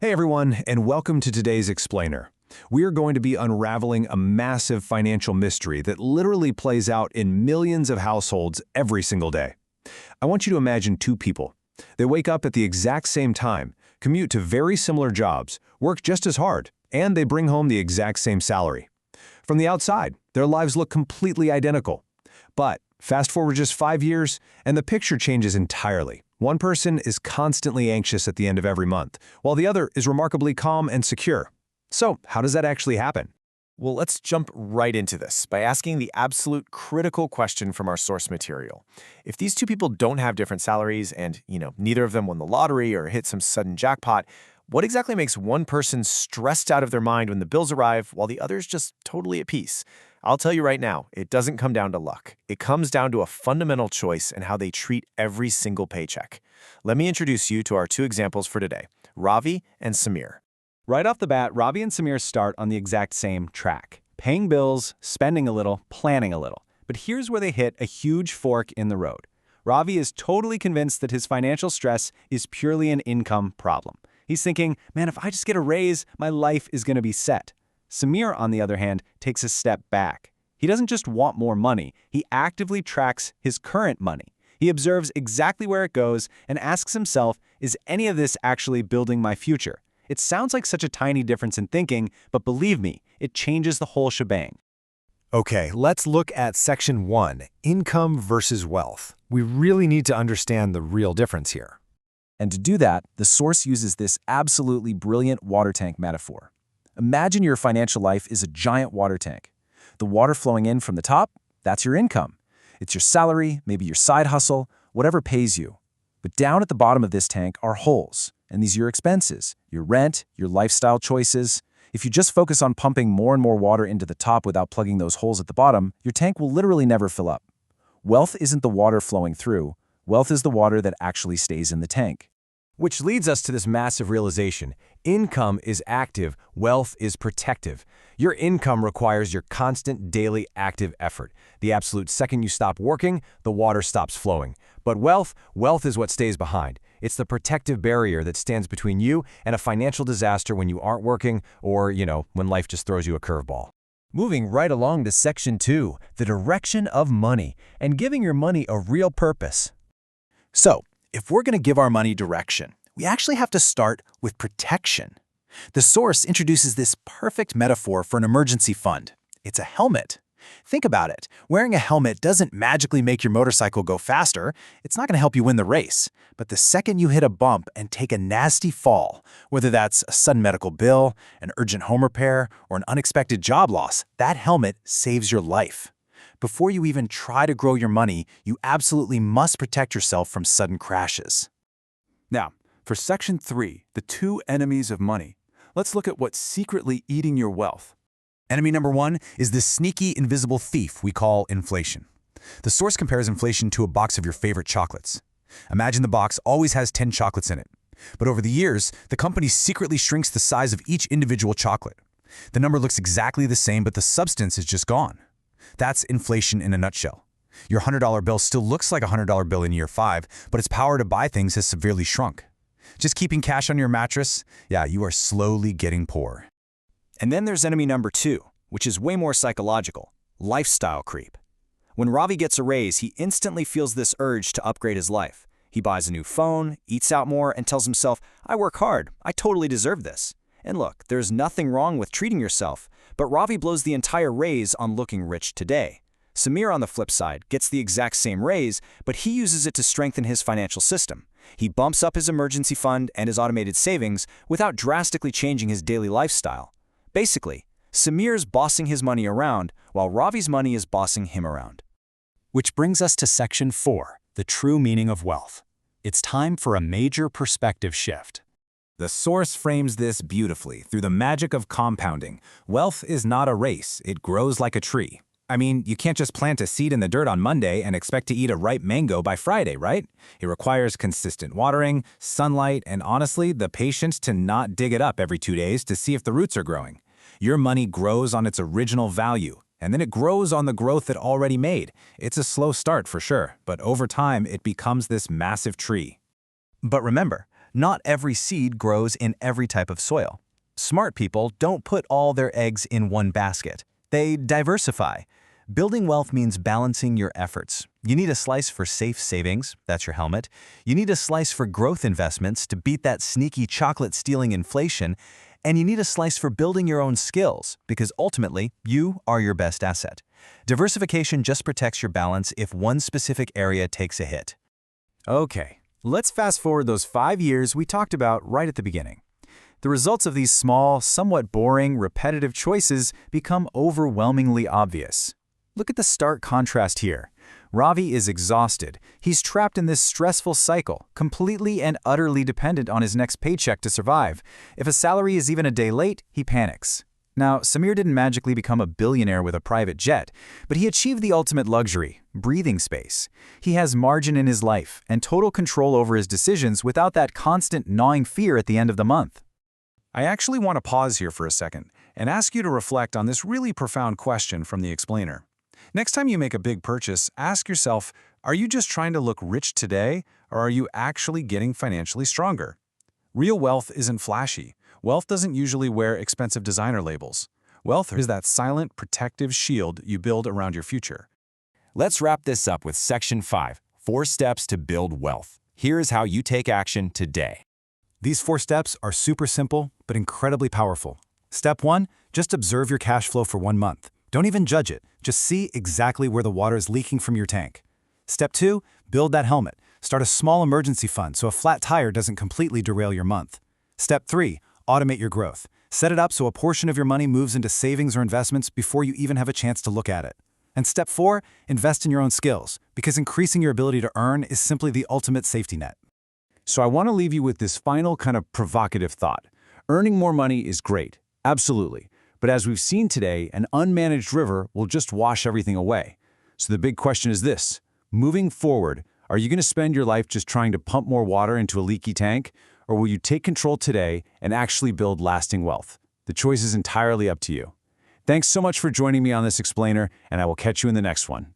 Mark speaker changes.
Speaker 1: Hey everyone, and welcome to today's Explainer. We are going to be unraveling a massive financial mystery that literally plays out in millions of households every single day. I want you to imagine two people. They wake up at the exact same time, commute to very similar jobs, work just as hard, and they bring home the exact same salary. From the outside, their lives look completely identical. But fast forward just 5 years, and the picture changes entirely. One person is constantly anxious at the end of every month, while the other is remarkably calm and secure. So, how does that actually happen?
Speaker 2: Well, let's jump right into this by asking the absolute critical question from our source material. If these two people don't have different salaries and, neither of them won the lottery or hit some sudden jackpot, what exactly makes one person stressed out of their mind when the bills arrive while the other's just totally at peace? I'll tell you right now, it doesn't come down to luck. It comes down to a fundamental choice in how they treat every single paycheck. Let me introduce you to our two examples for today, Ravi and Samir.
Speaker 3: Right off the bat, Ravi and Samir start on the exact same track. Paying bills, spending a little, planning a little. But here's where they hit a huge fork in the road. Ravi is totally convinced that his financial stress is purely an income problem. He's thinking, man, if I just get a raise, my life is going to be set. Samir, on the other hand, takes a step back. He doesn't just want more money, he actively tracks his current money. He observes exactly where it goes and asks himself, is any of this actually building my future? It sounds like such a tiny difference in thinking, but believe me, it changes the whole shebang.
Speaker 1: Okay, let's look at Section 1, Income versus Wealth. We really need to understand the real difference here.
Speaker 4: And to do that, the source uses this absolutely brilliant water tank metaphor. Imagine your financial life is a giant water tank. The water flowing in from the top, that's your income. It's your salary, maybe your side hustle, whatever pays you. But down at the bottom of this tank are holes, and these are your expenses, your rent, your lifestyle choices. If you just focus on pumping more and more water into the top without plugging those holes at the bottom, your tank will literally never fill up. Wealth isn't the water flowing through. Wealth is the water that actually stays in the tank.
Speaker 1: Which leads us to this massive realization. Income is active, wealth is protective. Your income requires your constant daily active effort. The absolute second you stop working, the water stops flowing. But wealth is what stays behind. It's the protective barrier that stands between you and a financial disaster when you aren't working or, when life just throws you a curveball. Moving right along to Section 2, the direction of money, and giving your money a real purpose.
Speaker 4: So, if we're going to give our money direction, we actually have to start with protection. The source introduces this perfect metaphor for an emergency fund. It's a helmet. Think about it. Wearing a helmet doesn't magically make your motorcycle go faster. It's not going to help you win the race. But the second you hit a bump and take a nasty fall, whether that's a sudden medical bill, an urgent home repair, or an unexpected job loss, that helmet saves your life. Before you even try to grow your money, you absolutely must protect yourself from sudden crashes.
Speaker 5: Now, for Section 3, the two enemies of money, let's look at what's secretly eating your wealth.
Speaker 1: Enemy number 1 is the sneaky, invisible thief we call inflation. The source compares inflation to a box of your favorite chocolates. Imagine the box always has 10 chocolates in it. But over the years, the company secretly shrinks the size of each individual chocolate. The number looks exactly the same, but the substance is just gone. That's inflation in a nutshell. Your $100 bill still looks like a $100 bill in year 5, but its power to buy things has severely shrunk. Just keeping cash on your mattress? Yeah, you are slowly getting poor.
Speaker 3: And then there's enemy number 2, which is way more psychological, lifestyle creep. When Ravi gets a raise, he instantly feels this urge to upgrade his life. He buys a new phone, eats out more, and tells himself, I work hard, I totally deserve this. And look, there's nothing wrong with treating yourself, but Ravi blows the entire raise on looking rich today. Samir, on the flip side, gets the exact same raise, but he uses it to strengthen his financial system. He bumps up his emergency fund and his automated savings without drastically changing his daily lifestyle. Basically, Samir's bossing his money around, while Ravi's money is bossing him around.
Speaker 6: Which brings us to Section 4, the true meaning of wealth. It's time for a major perspective shift.
Speaker 7: The source frames this beautifully through the magic of compounding. Wealth is not a race, it grows like a tree. I mean, you can't just plant a seed in the dirt on Monday and expect to eat a ripe mango by Friday, right? It requires consistent watering, sunlight, and honestly, the patience to not dig it up every 2 days to see if the roots are growing. Your money grows on its original value, and then it grows on the growth it already made. It's a slow start for sure, but over time, it becomes this massive tree.
Speaker 4: But remember, Not every seed grows in every type of soil. Smart people don't put all their eggs in one basket. They diversify. Building wealth means balancing your efforts. You need a slice for safe savings, that's your helmet. You need a slice for growth investments to beat that sneaky chocolate-stealing inflation. And you need a slice for building your own skills, because ultimately, you are your best asset. Diversification just protects your balance if one specific area takes a hit.
Speaker 3: Okay, let's fast forward those 5 years we talked about right at the beginning. The results of these small, somewhat boring, repetitive choices become overwhelmingly obvious. Look at the stark contrast here. Ravi is exhausted. He's trapped in this stressful cycle, completely and utterly dependent on his next paycheck to survive. If a salary is even a day late, he panics. Now, Samir didn't magically become a billionaire with a private jet, but he achieved the ultimate luxury, breathing space. He has margin in his life and total control over his decisions without that constant gnawing fear at the end of the month.
Speaker 1: I actually want to pause here for a second and ask you to reflect on this really profound question from the explainer. Next time you make a big purchase, ask yourself, are you just trying to look rich today, or are you actually getting financially stronger? Real wealth isn't flashy. Wealth doesn't usually wear expensive designer labels. Wealth is that silent, protective shield you build around your future.
Speaker 7: Let's wrap this up with Section 5, 4 steps to build wealth. Here's how you take action today.
Speaker 6: These 4 steps are super simple, but incredibly powerful. Step 1, just observe your cash flow for 1 month. Don't even judge it. Just see exactly where the water is leaking from your tank. Step 2, build that helmet. Start a small emergency fund so a flat tire doesn't completely derail your month. Step 3, automate your growth. Set it up so a portion of your money moves into savings or investments before you even have a chance to look at it. And step 4, invest in your own skills, because increasing your ability to earn is simply the ultimate safety net.
Speaker 1: So I want to leave you with this final kind of provocative thought. Earning more money is great, absolutely. But as we've seen today, an unmanaged river will just wash everything away. So the big question is this: moving forward, are you going to spend your life just trying to pump more water into a leaky tank? Or will you take control today and actually build lasting wealth? The choice is entirely up to you. Thanks so much for joining me on this explainer, and I will catch you in the next one.